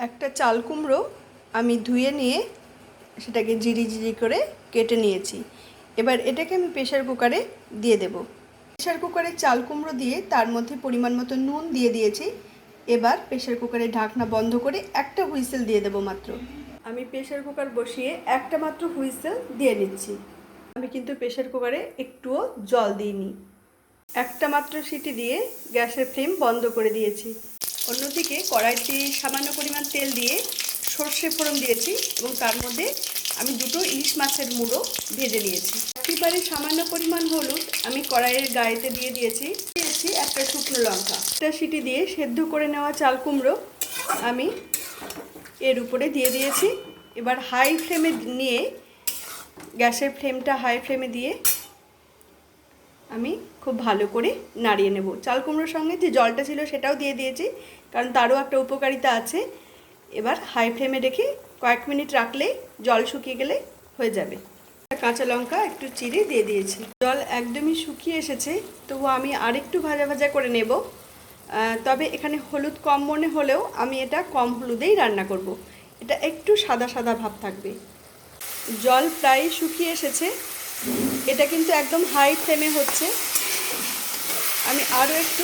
একটা চাল কুমড়ো আমি ধুয়ে নিয়ে সেটাকে জিরি জিরি করে কেটে নিয়েছি। এবার এটাকে আমি প্রেসার কুকারে দিয়ে দেব। প্রেসার কুকারে চাল কুমড়ো দিয়ে তার মধ্যে পরিমাণ মতো নুন দিয়ে দিয়েছি। এবার প্রেসার কুকারে ঢাকনা বন্ধ করে একটা হুইসেল দিয়ে দেব মাত্র। আমি প্রেসার কুকার বসিয়ে একটা মাত্র হুইসেল দিয়ে নিচ্ছি। আমি কিন্তু প্রেসার কুকারে একটুও জল দিইনি, একটা মাত্র সিটি দিয়ে গ্যাসের ফ্লেম বন্ধ করে দিয়েছি। অন্যদিকে কড়াইতে সামান্য পরিমাণ তেল দিয়ে সর্ষে ফোড়ন দিয়েছি এবং তার মধ্যে আমি দুটো ইলিশ মাছের মুড়ো ভেজে নিয়েছি। একেবারে সামান্য পরিমাণ হলুদ আমি কড়াইয়ের গায়েতে দিয়ে দিয়েছি একটা শুকনো লঙ্কা। একটা সিটি দিয়ে সেদ্ধ করে নেওয়া চাল কুমড়ো আমি এর উপরে দিয়ে দিয়েছি। এবার হাই ফ্লেমে নিয়ে গ্যাসের ফ্লেমটা হাই ফ্লেমে দিয়ে আমি খুব ভালো করে নাড়িয়ে নেব। চাল কুমড়োর সঙ্গে যে জলটা ছিল সেটাও দিয়ে দিয়েছি, কারণ তারও একটা উপকারিতা আছে। এবার হাই ফ্লেমে রেখে কয়েক মিনিট রাখলেই জল শুকিয়ে গেলে হয়ে যাবে। কাঁচা লঙ্কা একটু চিড়ে দিয়ে দিয়েছি। জল একদমই শুকিয়ে এসেছে, তবু আমি আরেকটু ভাজা ভাজা করে নেব। তবে এখানে হলুদ কম মনে হলেও আমি এটা কম হলুদেই রান্না করব। এটা একটু সাদা সাদা ভাব থাকবে। জল প্রায় শুকিয়ে এসেছে, এটা কিন্তু একদম হাই ফ্লেমে হচ্ছে। আমি আরও একটু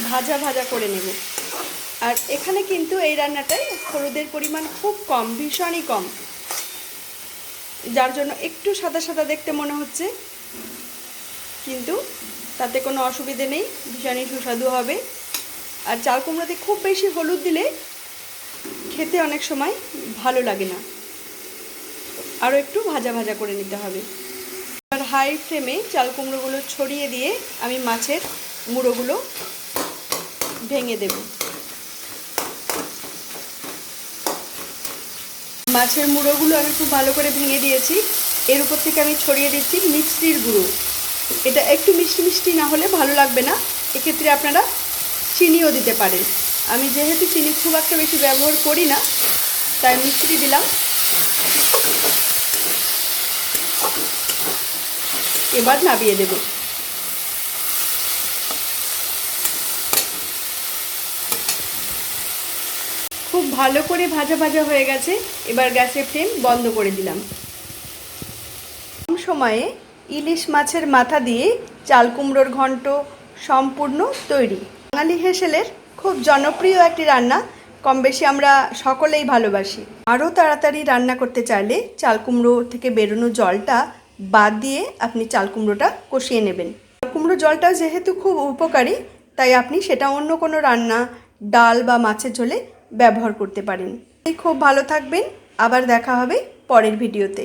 ভাজা ভাজা করে নেব। আর এখানে কিন্তু এই রান্নাটায় হলুদের পরিমাণ খুব কম, ভীষণই কম, যার জন্য একটু সাদা সাদা দেখতে মনে হচ্ছে, কিন্তু তাতে কোনো অসুবিধে নেই, ভীষণই সুস্বাদু হবে। আর চাল কুমড়োতে খুব বেশি হলুদ দিলে খেতে অনেক সময় ভালো লাগে না, আরও একটু ভাজা ভাজা করে নিতে হবে। আর হাই ফ্লেমে চাল কুমড়োগুলো ছড়িয়ে দিয়ে আমি মাছের মুড়োগুলো ভেঙে দেব। মাছের মুড়োগুলো আমি খুব ভালো করে ভেঙে দিয়েছি। এর উপর থেকে আমি ছড়িয়ে দিচ্ছি মিষ্টির গুঁড়ো। এটা একটু মিষ্টি মিষ্টি না হলে ভালো লাগবে না, এক্ষেত্রে আপনারা চিনিও দিতে পারেন। আমি যেহেতু চিনি খুব একটা বেশি ব্যবহার করি না, তাই মিষ্টি দিলাম। এবার নামিয়ে দেব। খুব ভালো করে ভাজা ভাজা হয়ে গেছে। এবার গ্যাসের ফ্লেম বন্ধ করে দিলাম। কম সময়ে ইলিশ মাছের মাথা দিয়ে চাল কুমড়োর ঘন্ট সম্পূর্ণ তৈরি। বাঙালি হেসেলের খুব জনপ্রিয় একটি রান্না, কম বেশি আমরা সকলেই ভালোবাসি। আরও তাড়াতাড়ি রান্না করতে চাইলে চাল কুমড়ো থেকে বেরোনো জলটা বাদ দিয়ে আপনি চাল কুমড়োটা কষিয়ে নেবেন। চাল কুমড়ো জলটা যেহেতু খুব উপকারী, তাই আপনি সেটা অন্য কোনো রান্না, ডাল বা মাছের ঝোলে ব্যবহার করতে পারেন। খুব ভালো থাকবেন, আবার দেখা হবে পরের ভিডিওতে।